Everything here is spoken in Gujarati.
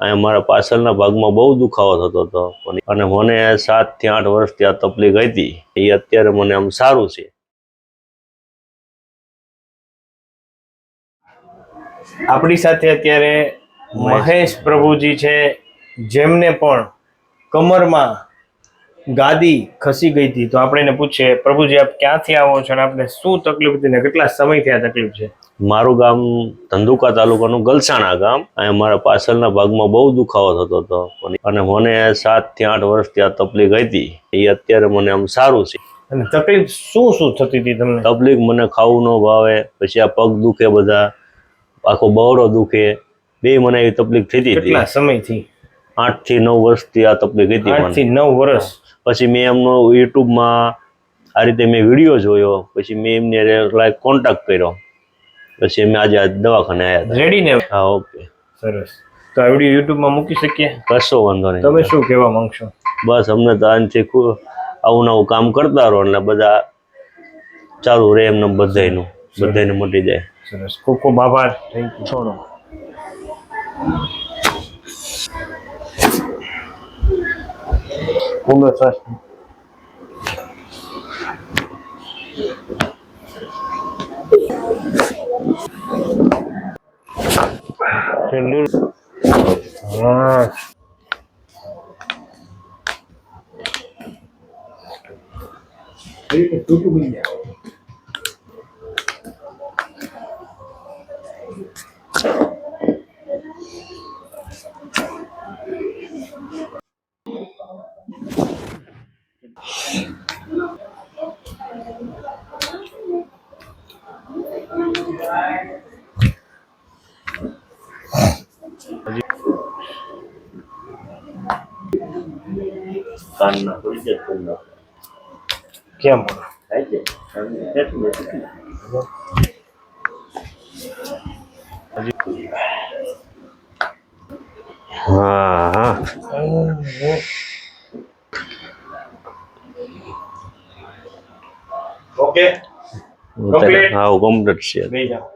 અહીંયા મારા પાછળના ભાગમાં બહુ દુખાવો થતો હતો અને મને 7 થી 8 વર્ષથી આ તકલીફ હતી. એ અત્યારે મને આમ સારું છે. આપણી સાથે અત્યારે મહેશ પ્રભુજી છે, જેમને પણ કમરમાં ગાદી ખસી ગઈ હતી. તો આપણે એને પૂછીએ, પ્રભુજી આપ ક્યાંથી આવો છો અને આપને શું તકલીફ હતી ને કેટલા સમયથી આ તકલીફ છે? મારું ગામ ધંધુકા તાલુકાનું ગલસાણા ગામ. અહીંયા મારા પાછળના ભાગમાં બહુ દુખાવો થતો હતો અને મને 7 થી 8 વર્ષથી આ તકલીફ હતી. એ અત્યારે મને આમ સારું છે. અને તકલીફ શું થતી હતી તમને? તકલીફ મને ખાવું ન ભાવે, પછી આ પગ દુખે, બધા આખો બહોળો દુખે, બે મને એવી તકલીફ થતી હતી. કેટલા સમયથી? 8 થી 9 વર્ષથી આ તકલીફ હતી. 8 થી 9 વર્ષ. પછી મેં એમનો યુટ્યુબમાં આ રીતે મેં વિડીયો જોયો, પછી મેં એમને કોન્ટેક્ટ કર્યો, પછી મેં આજે દવાખાને આવ્યા. રેડી ને? હા, ઓકે, સરસ. તો આ વિડીયો યુટ્યુબમાં મૂકી શકીએ? કશો વાંધો નહીં. તમે શું કહેવા માંગશો? બસ અમને તો આનાથી આવું નવું કામ કરતા રહો એટલે બધા ચાલુ રહે એમને બધાને મટી જાય. સરસ, ખૂબ ખૂબ આભાર. Thank you. છોડો. ઊંડો શ્વાસ. હા, કાનના થોડી જ કરી કેમ? થાય છે. હા હા, ઓકે, હા કમ્પ્લીટ છે. બેસી જાઓ.